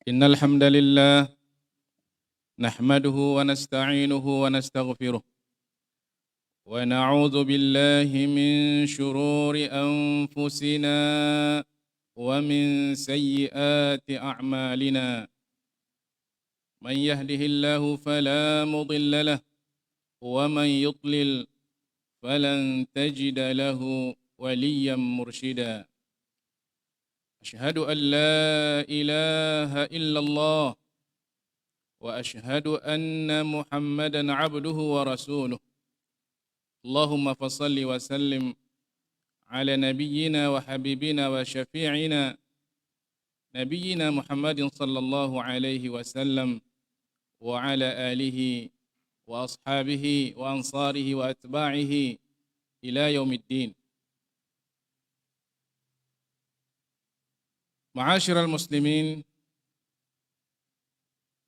إن الحمد لله نحمده ونستعينه ونستغفره ونعوذ بالله من شرور أنفسنا ومن سيئات أعمالنا من يهده الله فلا مضل له ومن يضلل فلن تجد له وليا مرشدا أشهد أن لا إله إلا الله وأشهد أن محمدا عبده ورسوله اللهم فصل وسلم على نبينا وحبيبنا وشفيعنا نبينا محمد صلى الله عليه وسلم وعلى آله وأصحابه وأنصاره وأتباعه إلى يوم الدين. Ma'asyiral muslimin,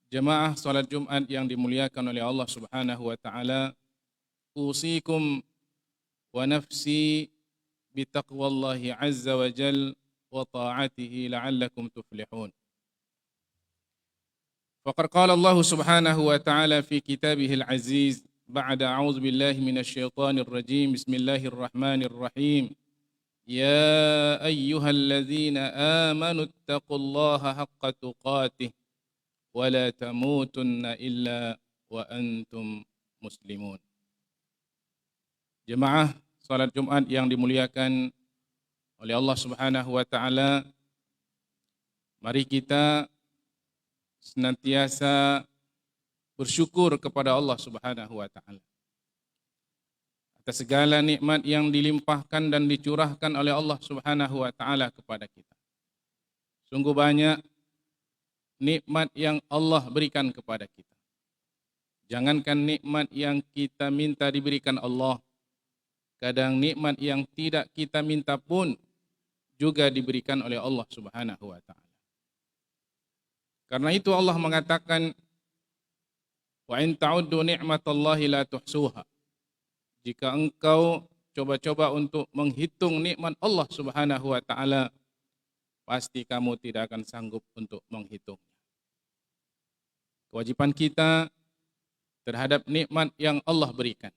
jemaah salat Jumat yang dimuliakan oleh Allah Subhanahu wa taala, usikum wa nafsi bitaqwallahi azza wa jal wa ta'atihi la'allakum tuflihun. Faqad qala Allah Subhanahu wa ta'ala fi kitabihil aziz ba'da a'udzu billahi minasy syaithanir rajim. Bismillahirrahmanirrahim. يا أيها الذين آمنوا اتقوا الله حق تقاته ولا تموتن إلا وأنتم مسلمون. Jemaah salat Jumat yang dimuliakan oleh Allah Subhanahu wa taala, mari kita senantiasa bersyukur kepada Allah Subhanahu wa taala atas segala nikmat yang dilimpahkan dan dicurahkan oleh Allah Subhanahu wa taala kepada kita. Sungguh banyak nikmat yang Allah berikan kepada kita. Jangankan nikmat yang kita minta diberikan Allah, kadang nikmat yang tidak kita minta pun juga diberikan oleh Allah Subhanahu wa taala. Karena itu Allah mengatakan, wa in ta'uddu ni'matallahi la tuhsuha. Jika engkau coba-coba untuk menghitung nikmat Allah Subhanahu wa taala, pasti kamu tidak akan sanggup untuk menghitungnya. Kewajiban kita terhadap nikmat yang Allah berikan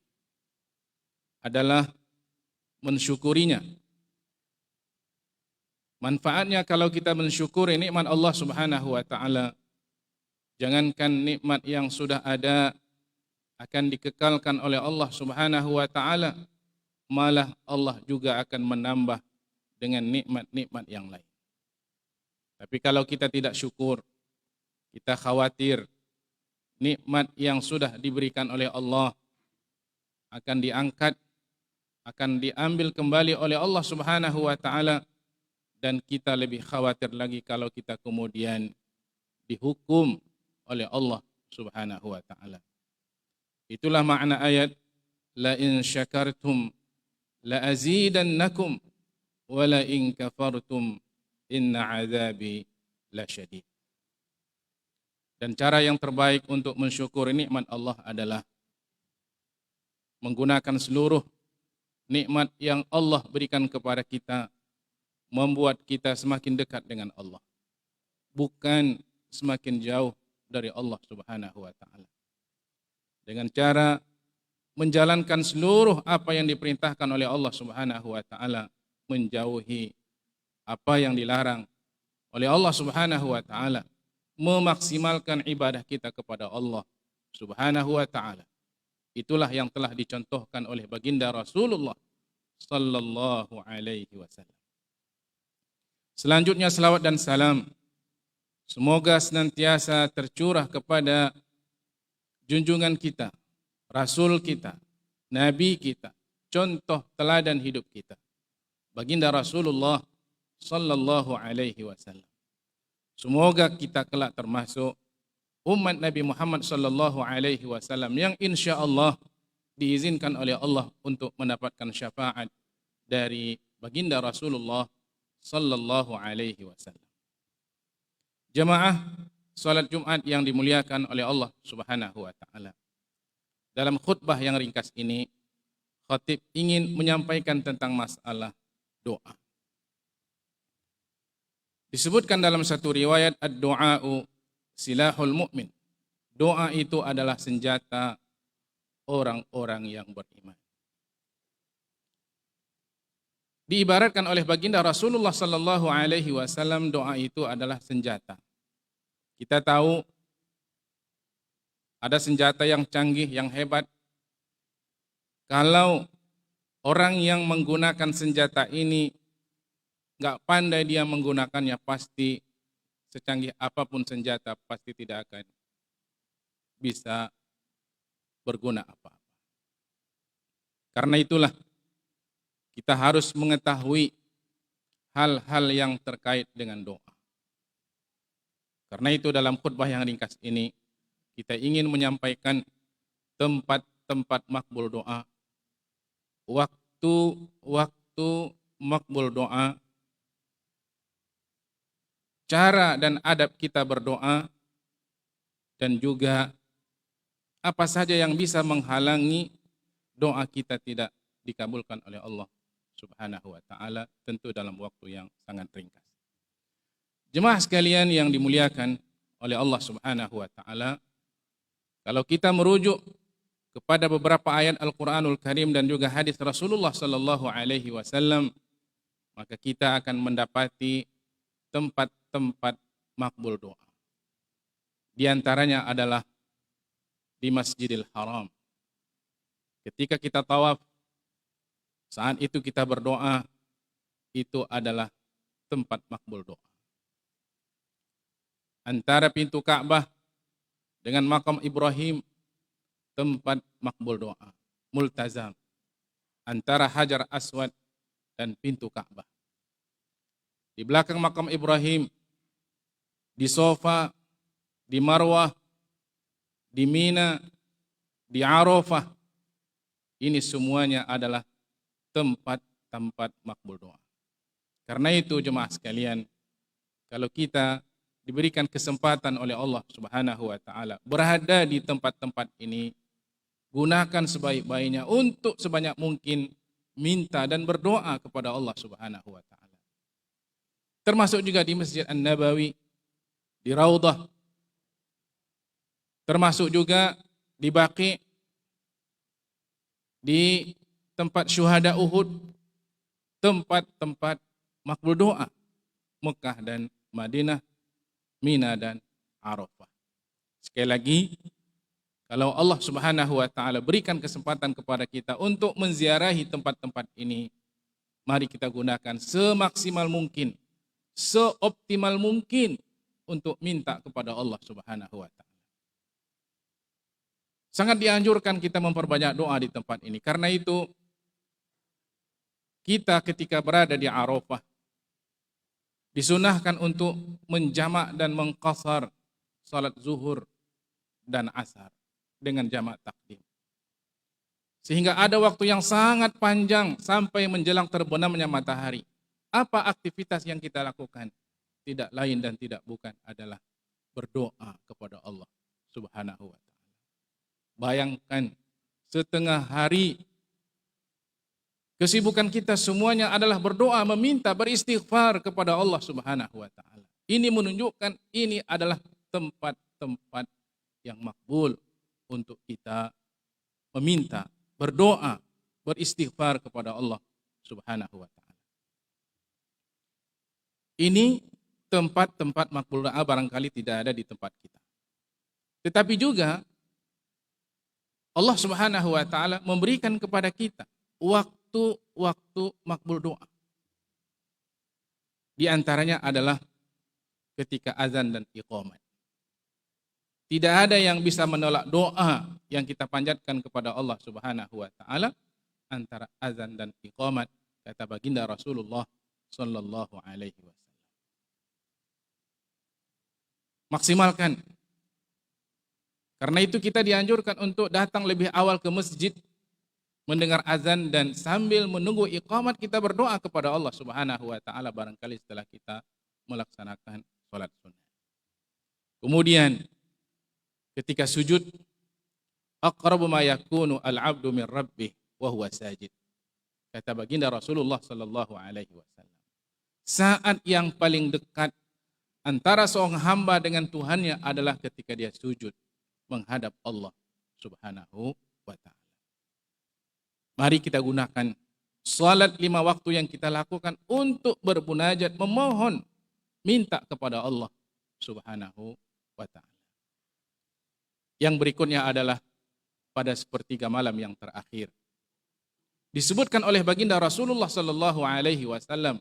adalah mensyukurinya. Manfaatnya kalau kita mensyukuri nikmat Allah Subhanahu wa taala, jangankan nikmat yang sudah ada akan dikekalkan oleh Allah Subhanahu wa taala, malah Allah juga akan menambah dengan nikmat-nikmat yang lain. Tapi kalau kita tidak syukur, kita khawatir nikmat yang sudah diberikan oleh Allah akan diangkat, akan diambil kembali oleh Allah Subhanahu wa taala, dan kita lebih khawatir lagi kalau kita kemudian dihukum oleh Allah Subhanahu wa taala. Itulah makna ayat la in syakartum la azidannakum wa la in kafartum inna azabi lasyadid. Dan cara yang terbaik untuk mensyukuri nikmat Allah adalah menggunakan seluruh nikmat yang Allah berikan kepada kita, membuat kita semakin dekat dengan Allah, bukan semakin jauh dari Allah Subhanahu wa taala. Dengan cara menjalankan seluruh apa yang diperintahkan oleh Allah Subhanahu wa taala, menjauhi apa yang dilarang oleh Allah Subhanahu wa taala, memaksimalkan ibadah kita kepada Allah Subhanahu wa taala. Itulah yang telah dicontohkan oleh baginda Rasulullah sallallahu alaihi wasallam. Selanjutnya selawat dan salam semoga senantiasa tercurah kepada junjungan kita, Rasul kita, Nabi kita, contoh teladan hidup kita, baginda Rasulullah sallallahu alaihi wasallam. Semoga kita kelak termasuk umat Nabi Muhammad sallallahu alaihi wasallam yang insyaallah diizinkan oleh Allah untuk mendapatkan syafaat dari baginda Rasulullah sallallahu alaihi wasallam. Jemaah salat Jumat yang dimuliakan oleh Allah Subhanahu wa taala. Dalam khutbah yang ringkas ini, khatib ingin menyampaikan tentang masalah doa. Disebutkan dalam satu riwayat, ad-du'a'u silahul mu'min. Doa itu adalah senjata orang-orang yang beriman. Diibaratkan oleh baginda Rasulullah sallallahu alaihi wasallam, doa itu adalah senjata. Kita tahu ada senjata yang canggih, yang hebat. Kalau orang yang menggunakan senjata ini nggak pandai dia menggunakannya, pasti secanggih apapun senjata pasti tidak akan bisa berguna apa-apa. Karena itulah kita harus mengetahui hal-hal yang terkait dengan doa. Karena itu dalam khutbah yang ringkas ini kita ingin menyampaikan tempat-tempat makbul doa, waktu makbul doa, cara dan adab kita berdoa, dan juga apa saja yang bisa menghalangi doa kita tidak dikabulkan oleh Allah Subhanahu wa taala, tentu dalam waktu yang sangat ringkas. Jemaah sekalian yang dimuliakan oleh Allah Subhanahu wa taala, kalau kita merujuk kepada beberapa ayat Al-Qur'anul Karim dan juga hadis Rasulullah sallallahu alaihi wasallam, maka kita akan mendapati tempat-tempat makbul doa. Di antaranya adalah di Masjidil Haram. Ketika kita tawaf, saat itu kita berdoa, itu adalah tempat makbul doa. Antara pintu Ka'bah dengan makam Ibrahim, tempat makbul doa, multazam. Antara Hajar Aswad dan pintu Ka'bah. Di belakang makam Ibrahim, di Sofa, di Marwah, di Mina, di Arafah, ini semuanya adalah tempat-tempat makbul doa. Karena itu jemaah sekalian, kalau kita diberikan kesempatan oleh Allah Subhanahu wa taala berada di tempat-tempat ini, gunakan sebaik-baiknya untuk sebanyak mungkin minta dan berdoa kepada Allah Subhanahu wa taala. Termasuk juga di Masjid An-Nabawi, di Raudhah, termasuk juga di Baqi, di tempat syuhada Uhud, tempat-tempat makbul doa, Mekah dan Madinah, Mina dan Arafah. Sekali lagi, kalau Allah Subhanahu wa taala berikan kesempatan kepada kita untuk menziarahi tempat-tempat ini, mari kita gunakan semaksimal mungkin, seoptimal mungkin untuk minta kepada Allah Subhanahu wa taala. Sangat dianjurkan kita memperbanyak doa di tempat ini. Karena itu kita ketika berada di Arafah disunahkan untuk menjamak dan mengqasar salat zuhur dan asar dengan jamak takdim. Sehingga ada waktu yang sangat panjang sampai menjelang terbenamnya matahari. Apa aktivitas yang kita lakukan? Tidak lain dan tidak bukan adalah berdoa kepada Allah Subhanahu wa taala. Bayangkan setengah hari kesibukan kita semuanya adalah berdoa, meminta, beristighfar kepada Allah Subhanahu wa taala. Ini menunjukkan ini adalah tempat-tempat yang makbul untuk kita meminta, berdoa, beristighfar kepada Allah Subhanahu wa taala. Ini tempat-tempat makbul doa barangkali tidak ada di tempat kita. Tetapi juga Allah Subhanahu wa taala memberikan kepada kita waktu makbul doa. Di antaranya adalah ketika azan dan iqamat. Tidak ada yang bisa menolak doa yang kita panjatkan kepada Allah Subhanahu wa taala antara azan dan iqamat, kata baginda Rasulullah sallallahu alaihi wasallam. Maksimalkan. Karena itu kita dianjurkan untuk datang lebih awal ke masjid, mendengar azan dan sambil menunggu iqamat kita berdoa kepada Allah Subhanahu wa taala barangkali setelah kita melaksanakan salat sunnah. Kemudian ketika sujud, aqrabu ma yakunu al-'abdu min rabbih wa huwa sajid. Kata baginda Rasulullah sallallahu alaihi wasallam. Saat yang paling dekat antara seorang hamba dengan Tuhannya adalah ketika dia sujud menghadap Allah Subhanahu wa ta'ala. Mari kita gunakan salat 5 waktu yang kita lakukan untuk bermunajat, memohon, minta kepada Allah Subhanahu wa ta'ala. Yang berikutnya adalah pada sepertiga malam yang terakhir. Disebutkan oleh baginda Rasulullah sallallahu alaihi wasallam,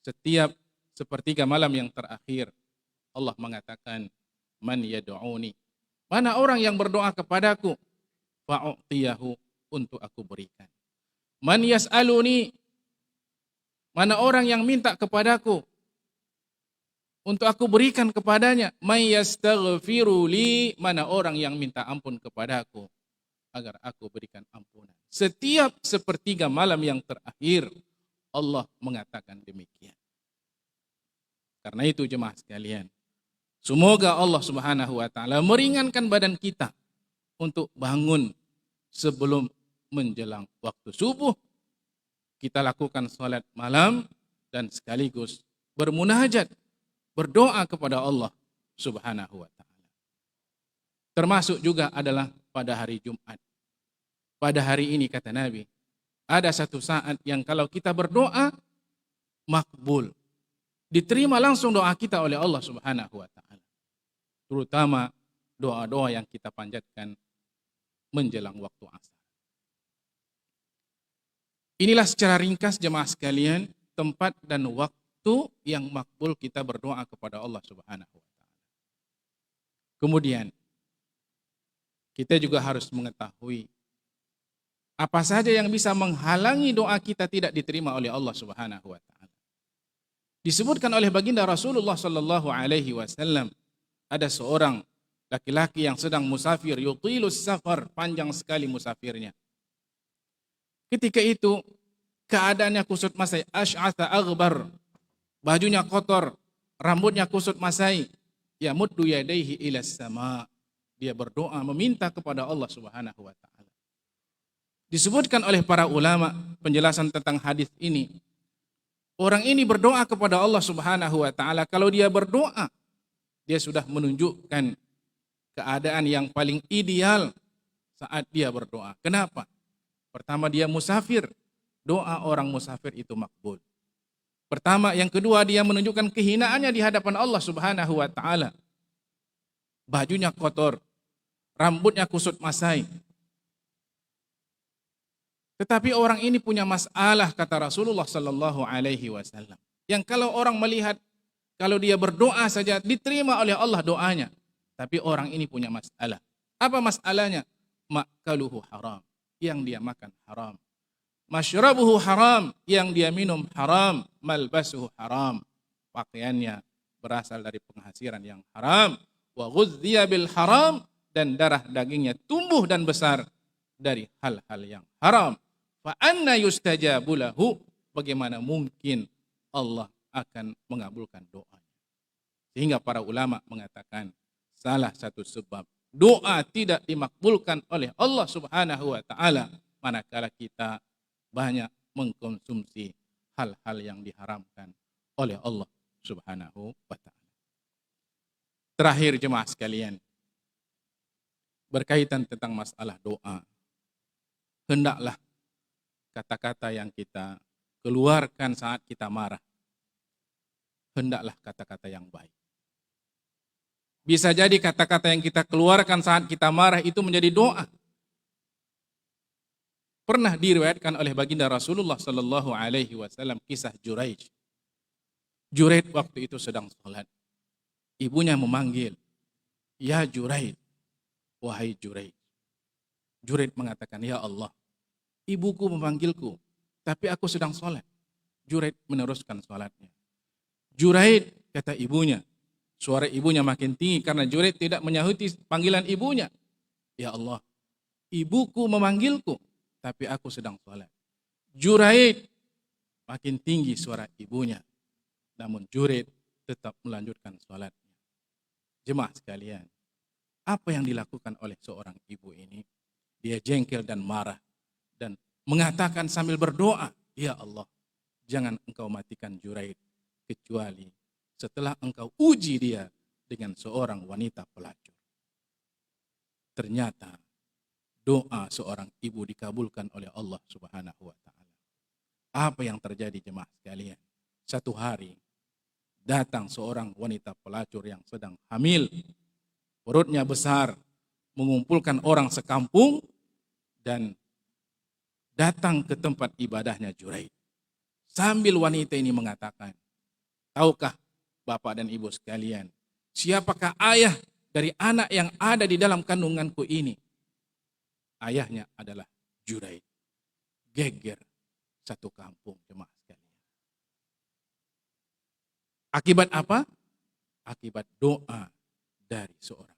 setiap sepertiga malam yang terakhir Allah mengatakan, man yad'uni, mana orang yang berdoa kepadaku, fa'u'tiyahu, untuk aku berikan. Man yas'aluni, mana orang yang minta kepadaku, untuk aku berikan kepadanya. May yastaghfiru li, mana orang yang minta ampun kepadaku, agar aku berikan ampunan. Setiap sepertiga malam yang terakhir Allah mengatakan demikian. Karena itu jemaah sekalian, semoga Allah Subhanahu wa ta'ala meringankan badan kita untuk bangun sebelum menjelang waktu subuh. Kita lakukan salat malam dan sekaligus bermunajat, berdoa kepada Allah Subhanahu wa ta'ala. Termasuk juga adalah pada hari Jumat. Pada hari ini kata Nabi, ada satu saat yang kalau kita berdoa, makbul, diterima langsung doa kita oleh Allah Subhanahu wa ta'ala. Terutama doa-doa yang kita panjatkan menjelang waktu asar. Inilah secara ringkas jemaah sekalian, tempat dan waktu yang makbul kita berdoa kepada Allah Subhanahu wa ta'ala. Kemudian kita juga harus mengetahui apa saja yang bisa menghalangi doa kita tidak diterima oleh Allah Subhanahu wa ta'ala. Disebutkan oleh baginda Rasulullah sallallahu alaihi wasallam, ada seorang laki-laki yang sedang musafir, yutilus safar, panjang sekali musafirnya. Ketika itu keadaannya kusut masai, asy'atha aghbar, bajunya kotor, rambutnya kusut masai, yamuddu yadaihi ilas sama, dia berdoa meminta kepada Allah Subhanahu wa ta'ala. Disebutkan oleh para ulama penjelasan tentang hadis ini, orang ini berdoa kepada Allah Subhanahu wa ta'ala. Kalau dia berdoa, dia sudah menunjukkan keadaan yang paling ideal saat dia berdoa. Kenapa? Pertama, dia musafir. Doa orang musafir itu makbul. Pertama, yang kedua, dia menunjukkan kehinaannya di hadapan Allah Subhanahu wa ta'ala. Bajunya kotor, rambutnya kusut masai. Tetapi orang ini punya masalah, kata Rasulullah sallallahu alaihi wasallam, yang kalau orang melihat, kalau dia berdoa saja diterima oleh Allah doanya. Tapi orang ini punya masalah. Apa masalahnya? Makaluhu haram, yang dia makan haram. Masyrabuhu haram, yang dia minum haram. Malbasuhu haram, pakaiannya berasal dari penghasiran yang haram. Wa ghuzziya bil haram, dan darah dagingnya tumbuh dan besar dari hal-hal yang haram. Fa anna yustajabu lahu, bagaimana mungkin Allah akan mengabulkan doanya. Sehingga para ulama mengatakan salah satu sebab doa tidak dimakbulkan oleh Allah Subhanahu wa ta'ala manakala kita banyak mengkonsumsi hal-hal yang diharamkan oleh Allah Subhanahu wa ta'ala. Terakhir jemaah sekalian, berkaitan tentang masalah doa, hendaklah kata-kata yang kita keluarkan saat kita marah, hendaklah kata-kata yang baik. Bisa jadi kata-kata yang kita keluarkan saat kita marah itu menjadi doa. Pernah diriwayatkan oleh baginda Rasulullah sallallahu alaihi wasallam kisah Juraij. Juraij waktu itu sedang salat. Ibunya memanggil, "Ya Juraij, wahai Juraij." Juraij mengatakan, "Ya Allah, ibuku memanggilku, tapi aku sedang salat." Juraij meneruskan salatnya. Juraij, kata ibunya. Suara ibunya makin tinggi karena Juraij tidak menyahuti panggilan ibunya. "Ya Allah, ibuku memanggilku, tapi aku sedang salat." Juraij, makin tinggi suara ibunya. Namun Juraij tetap melanjutkan salatnya. Jemaah sekalian, apa yang dilakukan oleh seorang ibu ini? Dia jengkel dan marah dan mengatakan sambil berdoa, "Ya Allah, jangan engkau matikan Juraij kecuali setelah engkau uji dia dengan seorang wanita pelacur. Ternyata doa seorang ibu dikabulkan oleh Allah Subhanahu wa taala. Apa yang terjadi jemaah sekalian? Satu hari datang seorang wanita pelacur yang sedang hamil, perutnya besar, mengumpulkan orang sekampung dan datang ke tempat ibadahnya Juraid. Sambil wanita ini mengatakan, tahukah Bapak dan Ibu sekalian, siapakah ayah dari anak yang ada di dalam kandunganku ini? Ayahnya adalah Juraid. Geger satu kampung jemaah sekalian. Akibat apa? Akibat doa dari seorang.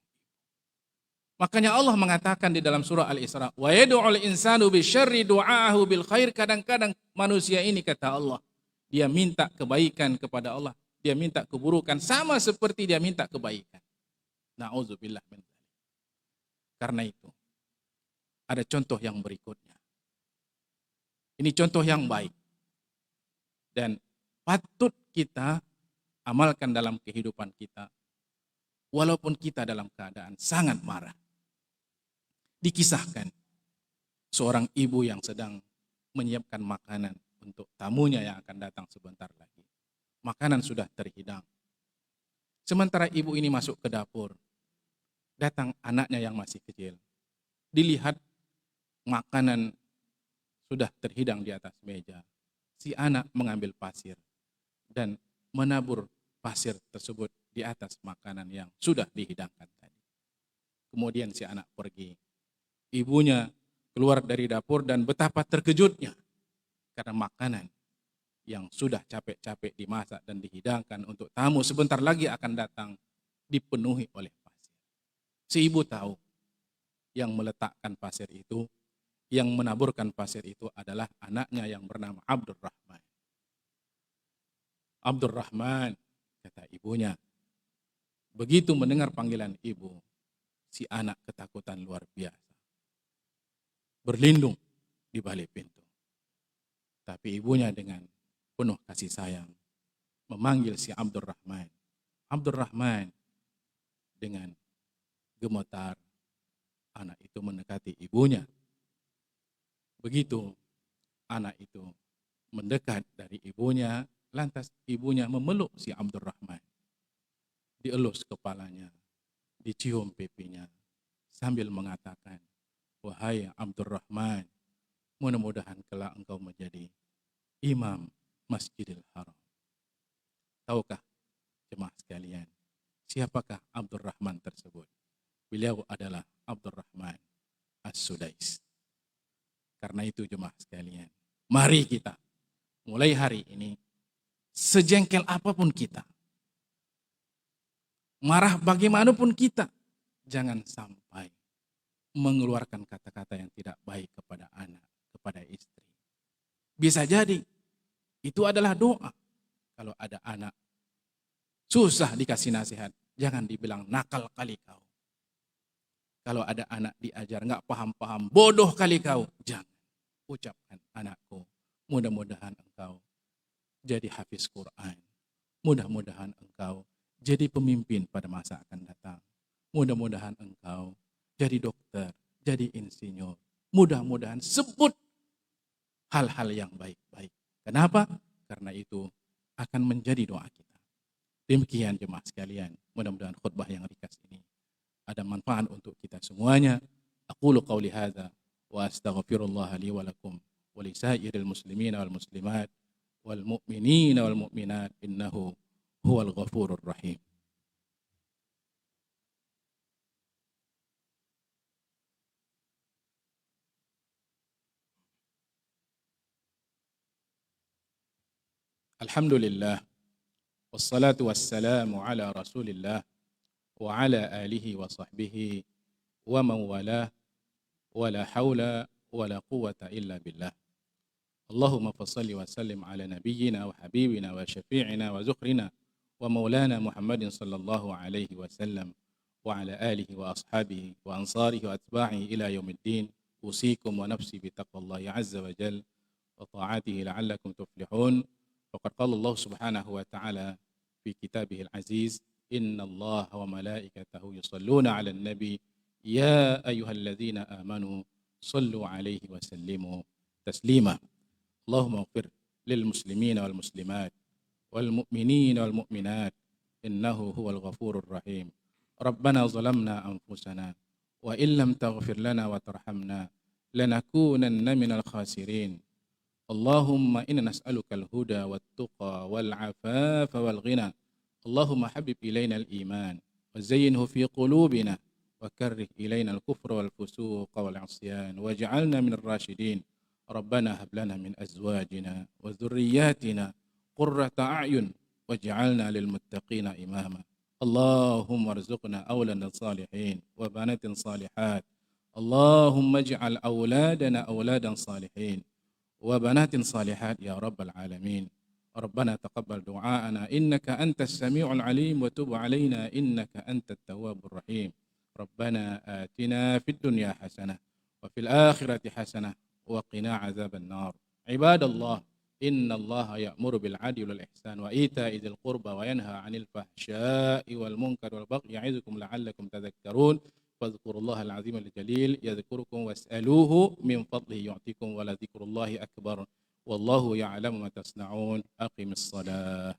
Makanya Allah mengatakan di dalam surah Al-Isra, wa yad'ul insanu bisyarri du'aahu bil khair. Kadang-kadang manusia ini, kata Allah, dia minta kebaikan kepada Allah, dia minta keburukan sama seperti dia minta kebaikan. Na'udzubillah min dzalik. Karena itu ada contoh yang berikutnya. Ini contoh yang baik dan patut kita amalkan dalam kehidupan kita walaupun kita dalam keadaan sangat marah. Dikisahkan seorang ibu yang sedang menyiapkan makanan untuk tamunya yang akan datang sebentar lagi. Makanan sudah terhidang. Sementara ibu ini masuk ke dapur, datang anaknya yang masih kecil. Dilihat makanan sudah terhidang di atas meja. Si anak mengambil pasir dan menabur pasir tersebut di atas makanan yang sudah dihidangkan tadi. Kemudian si anak pergi. Ibunya keluar dari dapur dan betapa terkejutnya karena makanan yang sudah capek-capek dimasak dan dihidangkan untuk tamu sebentar lagi akan datang dipenuhi oleh pasir. Si ibu tahu yang meletakkan pasir itu, yang menaburkan pasir itu adalah anaknya yang bernama Abdurrahman. Abdurrahman, kata ibunya. Begitu mendengar panggilan ibu, si anak ketakutan luar biasa. Berlindung di balik pintu. Tapi ibunya dengan penuh kasih sayang memanggil si Abdurrahman. Abdurrahman, dengan gemetar anak itu mendekati ibunya. Begitu anak itu mendekat dari ibunya, lantas ibunya memeluk si Abdurrahman. Dielus kepalanya, dicium pipinya sambil mengatakan, wahai Abdurrahman, mudah-mudahan kelak engkau menjadi imam Masjidil Haram. Tahukah jemaah sekalian, siapakah Abdurrahman tersebut? Beliau adalah Abdurrahman As-Sudais. Karena itu jemaah sekalian, mari kita mulai hari ini, sejengkel apapun kita, marah bagaimanapun kita, jangan sampai mengeluarkan kata-kata yang tidak baik kepada anak, kepada istri. Bisa jadi itu adalah doa. Kalau ada anak susah dikasih nasihat, jangan dibilang nakal kali kau. Kalau ada anak diajar nggak paham-paham, bodoh kali kau, jangan. Ucapkan, anakku, mudah-mudahan engkau jadi hafiz Quran. Mudah-mudahan engkau jadi pemimpin pada masa akan datang. Mudah-mudahan engkau jadi dokter, jadi insinyur. Mudah-mudahan sebut hal-hal yang baik-baik. Kenapa? Karena itu akan menjadi doa kita. Demikian jemaah sekalian, mudah-mudahan khutbah yang ringkas ini ada manfaat untuk kita semuanya. Aqulu qauli hadza wa astaghfirullah li wa lakum wa li sairil muslimina wal muslimat wal mu'minina wal mu'minat innahu huwal ghafurur rahim. Alhamdulillah wassalatu wassalamu ala Rasulillah wa ala alihi wa sahbihi wa man walah wa la haula wa la quwwata illa billah. Allahumma fassalli wa sallim ala nabiyyina wa habibina wa syafi'ina wa zukhrina wa maulana Muhammadin sallallahu alaihi wasallam wa ala alihi wa ashabihi wa ansarihi wa atba'ihi ila yaumiddin. Usikum wa nafsi bi taqwallahi azza wa jal wa ta'atihi la'allakum tuflihun. Faqad qala Allah subhanahu wa ta'ala في كتابه العزيز إن الله وملائكته يصلون على النبي يا أيها الذين آمنوا صلوا عليه وسلموا تسليما. اللهم اغفر للمسلمين والمسلمات والمؤمنين والمؤمنات إنه هو الغفور الرحيم. ربنا ظلمنا أنفسنا وإن لم تغفر لنا وترحمنا لنكونن من الخاسرين. اللهم إنا نسألك الهدى والتقى والعفاف والغنى. اللهم حبب إلينا الإيمان وزينه في قلوبنا وكره إلينا الكفر والفسوق والعصيان واجعلنا من الراشدين. ربنا هب لنا من أزواجنا وذرياتنا قرة أعين واجعلنا للمتقين إماما. اللهم ارزقنا أولادا صالحين وبنات صالحات. اللهم اجعل أولادنا أولادا صالحين وبنات صالحات يا رب العالمين. ربنا تقبل دعاءنا إنك أنت السميع العليم وتب علينا إنك أنت التواب الرحيم. ربنا آتنا في الدنيا حسنة وفي الآخرة حسنة وقنا عذاب النار. عباد الله إن الله يأمر بالعدل والإحسان وإيتاء ذي القربى وينهى عن الفحشاء والمنكر والبغي يعظكم لعلكم تذكرون. فاذكروا الله العظيم الجليل يذكركم واسألوه من فضله يعطيكم ولذكر الله أكبر والله يعلم ما تصنعون. أقم الصلاة.